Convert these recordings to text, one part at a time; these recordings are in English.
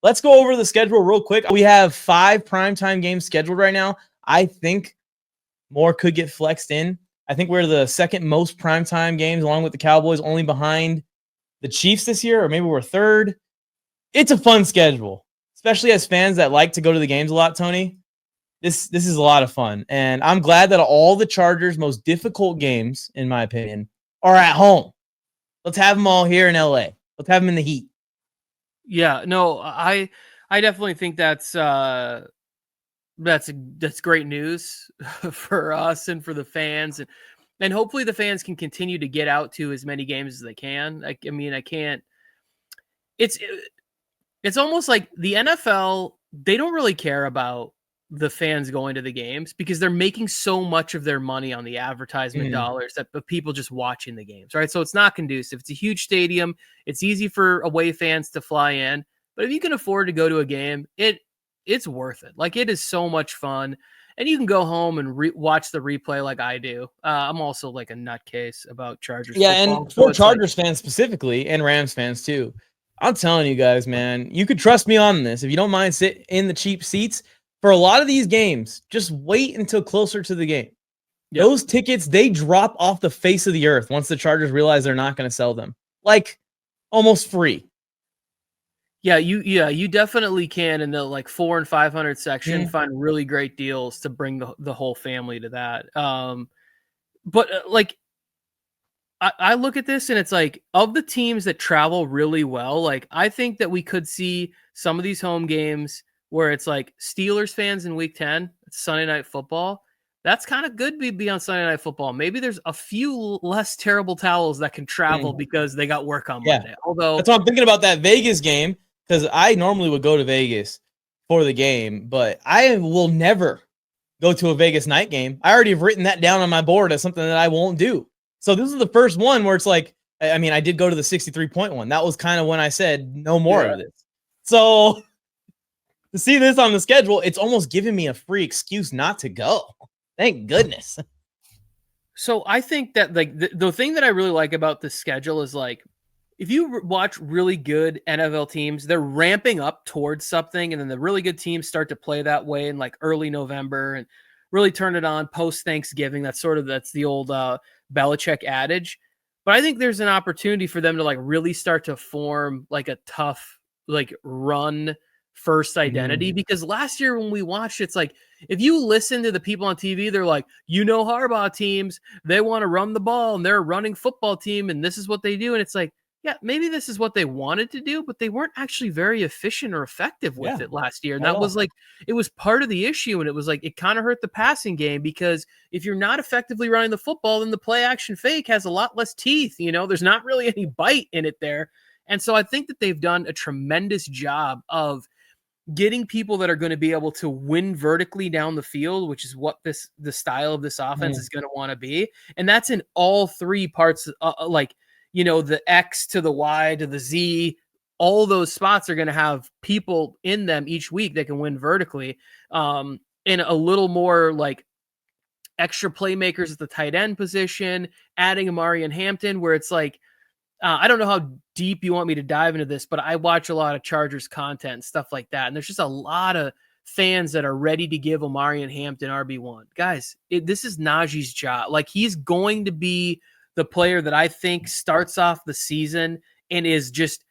let's go over the schedule real quick. We have 5 primetime games scheduled right now. I think more could get flexed in. I think we're the second most primetime games along with the Cowboys, only behind the Chiefs this year, or maybe we're third. It's a fun schedule, especially as fans that like to go to the games a lot, Tony. This is a lot of fun, and I'm glad that all the Chargers' most difficult games, in my opinion, are at home. Let's have them all here in LA. Let's have them in the heat. Yeah, no, I definitely think that's great news for us and for the fans, and hopefully the fans can continue to get out to as many games as they can. I mean, I can't. It's almost like the NFL, they don't really care about the fans going to the games because they're making so much of their money on the advertisement dollars that of people just watching the games, right? So it's not conducive. It's a huge stadium. It's easy for away fans to fly in, but if you can afford to go to a game, it's worth it. Like, it is so much fun, and you can go home and watch the replay like I do. I'm also like a nutcase about Chargers football. And for Chargers fans specifically, and Rams fans too, I'm telling you guys, man, you could trust me on this. If you don't mind sitting in the cheap seats for a lot of these games, just wait until closer to the game. Yep. Those tickets, they drop off the face of the earth once the Chargers realize they're not going to sell them. Like, almost free. Yeah, you definitely can in the like 400 and 500 section find really great deals to bring the whole family to that. But like, I look at this and it's like, of the teams that travel really well, like I think that we could see some of these home games where it's like Steelers fans in week 10, it's Sunday Night Football. That's kind of good to be on Sunday Night Football. Maybe there's a few less terrible towels that can travel because they got work on Monday. Although that's what I'm thinking about that Vegas game, because I normally would go to Vegas for the game, but I will never go to a Vegas night game. I already have written that down on my board as something that I won't do. So this is the first one where it's like, I mean, I did go to the 63-point one. That was kind of when I said no more of this. So to see this on the schedule, it's almost giving me a free excuse not to go. Thank goodness. So I think that like the thing that I really like about this schedule is like, if you watch really good NFL teams, they're ramping up towards something, and then the really good teams start to play that way in like early November and really turn it on post Thanksgiving. That's the old Belichick adage. But I think there's an opportunity for them to like really start to form like a tough like run first identity, because last year when we watched, it's like, if you listen to the people on TV, they're like, Harbaugh teams, they want to run the ball and they're a running football team and this is what they do. And it's like, yeah, maybe this is what they wanted to do, but they weren't actually very efficient or effective with it last year. And that was like, it was part of the issue. And it was like, it kind of hurt the passing game, because if you're not effectively running the football, then the play action fake has a lot less teeth. There's not really any bite in it there. And so I think that they've done a tremendous job of getting people that are going to be able to win vertically down the field, which is what the style of this offense is going to want to be. And that's in all three parts, the X to the Y to the Z, all those spots are going to have people in them each week that can win vertically. In a little more like extra playmakers at the tight end position, adding Amari and Hampton, where it's like, I don't know how deep you want me to dive into this, but I watch a lot of Chargers content and stuff like that. And there's just a lot of fans that are ready to give Amari and Hampton RB1. Guys, this is Najee's job. Like, he's going to be the player that I think starts off the season and is just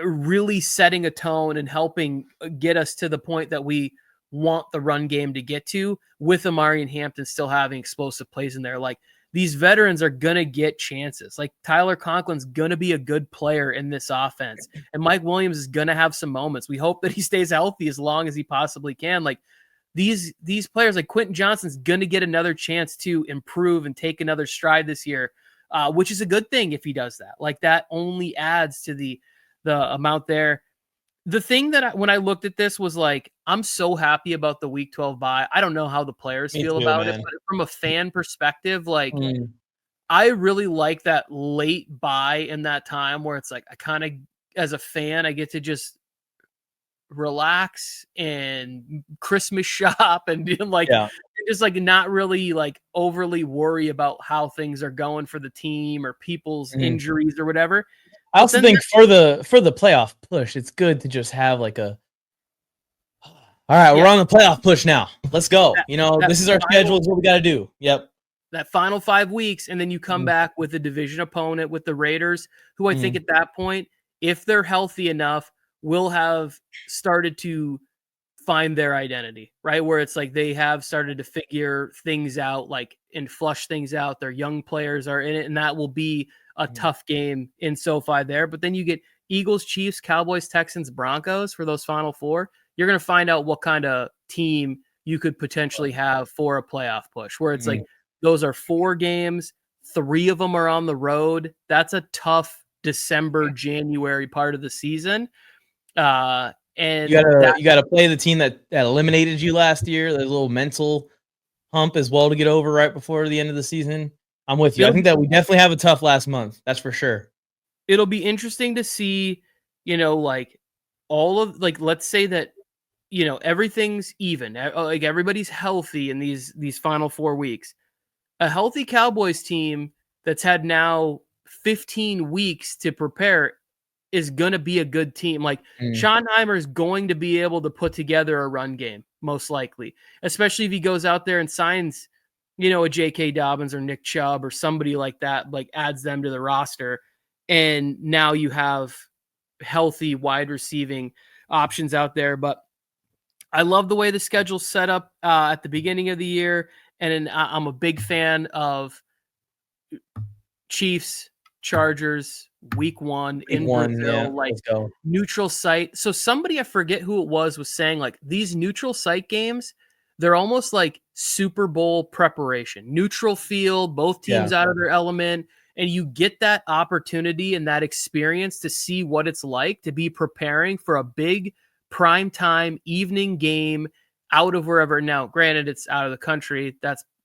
really setting a tone and helping get us to the point that we want the run game to get to, with Amari and Hampton still having explosive plays in there. Like, these veterans are going to get chances. Like, Tyler Conklin's going to be a good player in this offense, and Mike Williams is going to have some moments. We hope that he stays healthy as long as he possibly can. Like, these players, like Quentin Johnston's going to get another chance to improve and take another stride this year, which is a good thing if he does that. Like, that only adds to the amount there. The thing that when I looked at this was like, I'm so happy about the Week 12 bye. I don't know how the players feel about it, but from a fan perspective, like, I really like that late bye in that time where it's like, I kind of, as a fan, I get to just relax and Christmas shop and just like not really like overly worry about how things are going for the team or people's injuries or whatever. I also think for the playoff push, it's good to just have like a. All right, we're on the playoff push now. Let's go. This is our schedule. Is what we got to do. Yep. That final 5 weeks, and then you come back with a division opponent with the Raiders, who I think at that point, if they're healthy enough, will have started to find their identity, right? Where it's like they have started to figure things out, like, and flush things out. Their young players are in it, and that will be a tough game in SoFi there. But then you get Eagles, Chiefs, Cowboys, Texans, Broncos for those final 4. You're going to find out what kind of team you could potentially have for a playoff push, where it's like those are 4 games, 3 of them are on the road. That's a tough December, January part of the season. And you gotta play the team that eliminated you last year. There's a little mental hump as well to get over right before the end of the season. I'm with you. I think that we definitely have a tough last month. That's for sure. It'll be interesting to see, like all of, like, let's say that, everything's even, like everybody's healthy in these final 4 weeks. A healthy Cowboys team that's had now 15 weeks to prepare is going to be a good team. Like Schottenheimer is going to be able to put together a run game, most likely, especially if he goes out there and signs, a J.K. Dobbins or Nick Chubb or somebody like that, like adds them to the roster. And now you have healthy wide receiving options out there. But I love the way the schedule's set up at the beginning of the year. And I'm a big fan of Chiefs, Chargers, week 1 in Brazil, like neutral site. So somebody, I forget who it was saying, like, these neutral site games, they're almost like Super Bowl preparation. Neutral field, both teams out of their element, and you get that opportunity and that experience to see what it's like to be preparing for a big primetime evening game out of wherever. Now, granted, it's out of the country.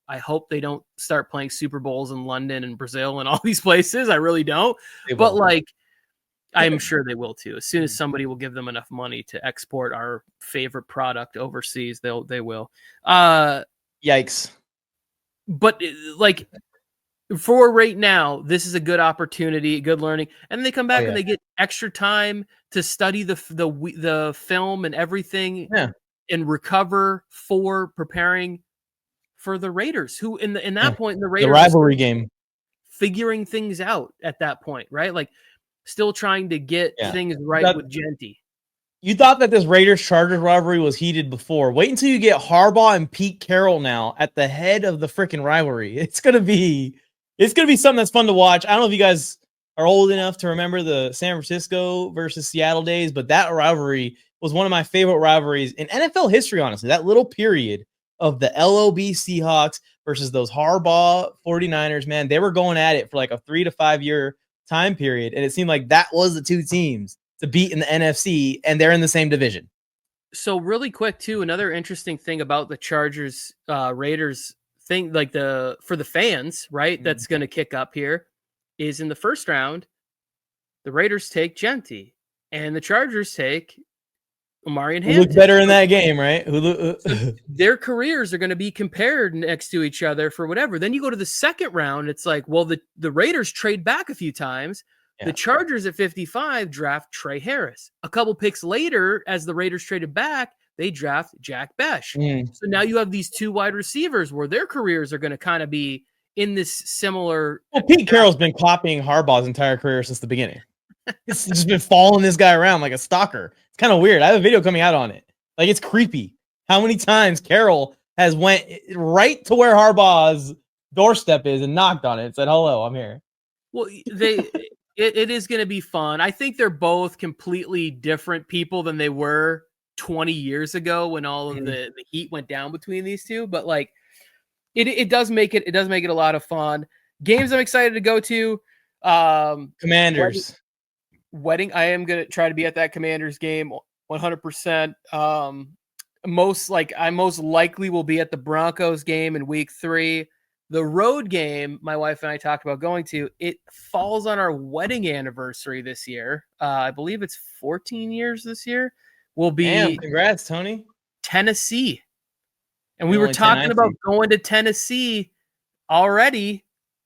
I hope they don't start playing Super Bowls in London and Brazil and all these places. I really don't. But like, I'm sure they will too. As soon as somebody will give them enough money to export our favorite product overseas, they will. Yikes. But like, for right now, this is a good opportunity, good learning. And they come back and they get extra time to study the film and everything and recover for preparing for the Raiders, who in that point, the Raiders, the rivalry game, figuring things out at that point, right? Like, still trying to get things right with Genty. You thought that this Raiders-Chargers rivalry was heated before. Wait until you get Harbaugh and Pete Carroll now at the head of the freaking rivalry. It's gonna be something that's fun to watch. I don't know if you guys are old enough to remember the San Francisco versus Seattle days, but that rivalry was one of my favorite rivalries in NFL history, honestly. That little period of the LOB Seahawks versus those Harbaugh 49ers, man, they were going at it for like a 3 to 5 year time period. And it seemed like that was the 2 teams to beat in the NFC, and they're in the same division. So really quick too, another interesting thing about the Chargers Raiders thing, like for the fans, right? That's going to kick up here is in the first round, the Raiders take Genty and the Chargers take Omarion Hampton. Look better in that game, right? Their careers are going to be compared next to each other for whatever. Then you go to the second round. It's like, well, the Raiders trade back a few times. The Chargers at 55 draft Trey Harris. A couple picks later, as the Raiders traded back, they draft Jack Besh. So now you have these 2 wide receivers where their careers are going to kind of be in this similar. Well, Pete Carroll's been copying Harbaugh's entire career since the beginning. It's just been following this guy around like a stalker. It's kind of weird. I have a video coming out on it. Like, it's creepy how many times Carroll has went right to where Harbaugh's doorstep is and knocked on it and said, "Hello, I'm here." Well, it is going to be fun. I think they're both completely different people than they were 20 years ago when all of the heat went down between these two. But like, it does make it a lot of fun. Games I'm excited to go to. Commanders. Wedding. I am going to try to be at that Commanders game 100%. I most likely will be at the Broncos game in week 3. The road game my wife and I talked about going to, it falls on our wedding anniversary this year. I believe it's 14 years this year. Will be. Damn, congrats, Tony. Tennessee. And we were talking about going to Tennessee already.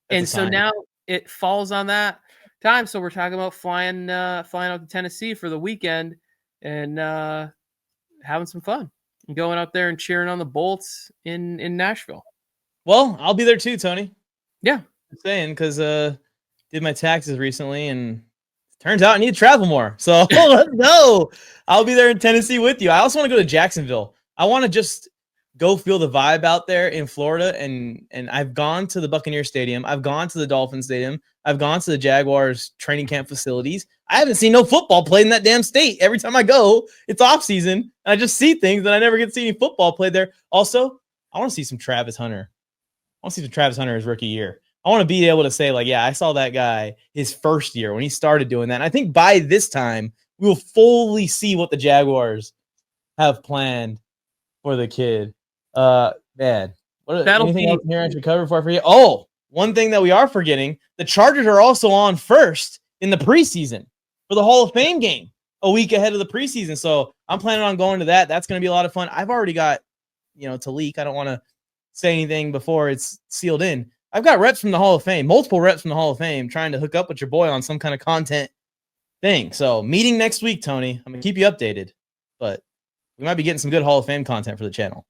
And so now it falls on that. time. So we're talking about flying out to Tennessee for the weekend and having some fun and going out there and cheering on the Bolts in Nashville. Well, I'll be there too, Tony. Yeah. I'm saying because did my taxes recently and turns out I need to travel more. So let's go. I'll be there in Tennessee with you. I also want to go to Jacksonville. I want to just go feel the vibe out there in Florida. And I've gone to the Buccaneer Stadium. I've gone to the Dolphin Stadium. I've gone to the Jaguars training camp facilities. I haven't seen no football played in that damn state. Every time I go, it's off season. And I just see things and I never get to see any football played there. Also, I want to see some Travis Hunter. I want to see some Travis Hunter his rookie year. I want to be able to say, like, yeah, I saw that guy his first year when he started doing that. And I think by this time, we will fully see what the Jaguars have planned for the kid. Man, anything else here I should cover before I forget? Oh, one thing that we are forgetting, the Chargers are also on first in the preseason for the Hall of Fame game a week ahead of the preseason. So I'm planning on going to that. That's going to be a lot of fun. I've already got, to leak. I don't want to say anything before it's sealed in. I've got reps from the Hall of Fame, multiple reps from the Hall of Fame, trying to hook up with your boy on some kind of content thing. So meeting next week, Tony. I'm going to keep you updated, but we might be getting some good Hall of Fame content for the channel.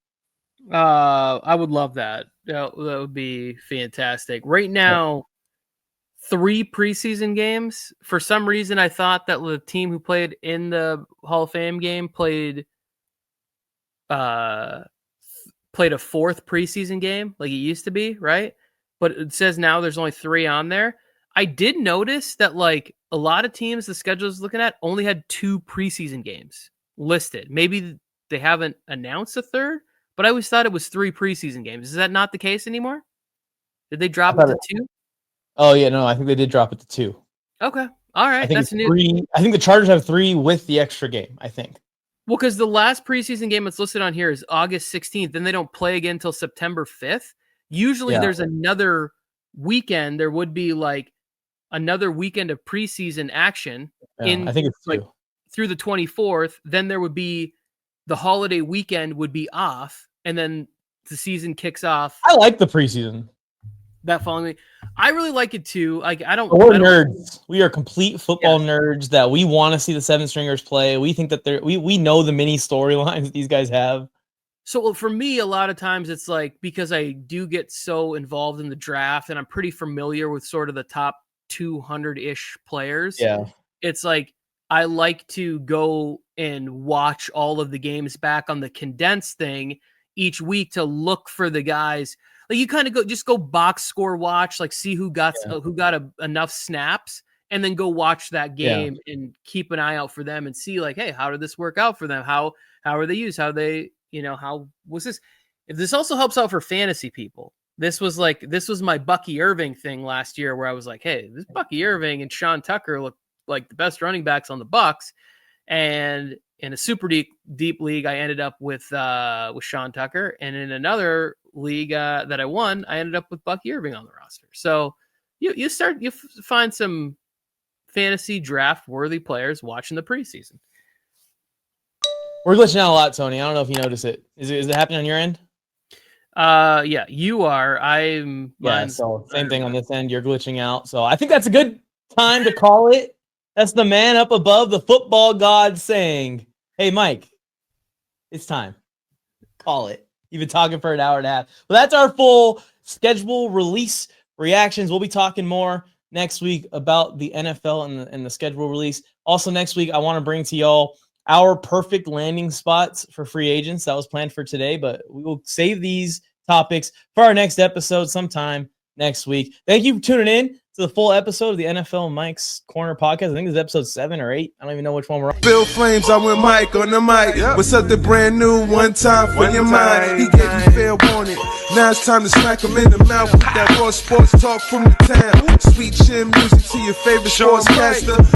I would love that. That would be fantastic. Right now, 3 preseason games. For some reason, I thought that the team who played in the Hall of Fame game played a 4th preseason game like it used to be, right? But it says now there's only 3 on there. I did notice that like a lot of teams the schedule is looking at only had 2 preseason games listed. Maybe they haven't announced a 3rd, but I always thought it was 3 preseason games. Is that not the case anymore? Did they drop it to 2? Oh yeah, no, I think they did drop it to 2. Okay. All right. That's new. 3. I think the Chargers have 3 with the extra game, I think. Well, because the last preseason game that's listed on here is August 16th. Then they don't play again until September 5th. Usually there's another weekend. There would be like another weekend of preseason action I think it's like through the 24th. Then there would be the holiday weekend would be off. And then the season kicks off. I like the preseason. That following week. I really like it too. Like we're nerds. We are complete football nerds that we want to see the 7-stringers play. We think that we know the mini storylines that these guys have. So for me, a lot of times it's like, because I do get so involved in the draft and I'm pretty familiar with sort of the top 200-ish players. Yeah. It's like, I like to go and watch all of the games back on the condensed thing each week to look for the guys. Like you kind of go box score watch, like see who got enough snaps, and then go watch that game and keep an eye out for them and see like, hey, how did this work out for them? How are they used? How they, how was this? If this also helps out for fantasy people, this was my Bucky Irving thing last year where I was like, hey, this Bucky Irving and Sean Tucker look like the best running backs on the Bucs, and in a super deep league, I ended up with Sean Tucker, and in another league that I won, I ended up with Bucky Irving on the roster. So you find some fantasy draft worthy players watching the preseason. We're glitching out a lot, Tony. I don't know if you notice it. Is it happening on your end? Yeah, you are. So same thing on this end. You're glitching out. So I think that's a good time to call it. That's the man up above, the football god, saying, hey, Mike, it's time. Call it. You've been talking for an hour and a half. Well, that's our full schedule release reactions. We'll be talking more next week about the NFL and the schedule release. Also, next week, I want to bring to y'all our perfect landing spots for free agents. That was planned for today, but we will save these topics for our next episode sometime next week. Thank you for tuning in to the full episode of the NFL Mike's Corner podcast. I think this is episode 7 or 8. I don't even know which one we're on. Bill Flames, I went Mike on the mic. Yep. With something brand new, one time for your mind. He gave you fair warning. Now it's time to smack him in the mouth with that raw sports talk from the town. Sweet chin music to your favorite sportscaster.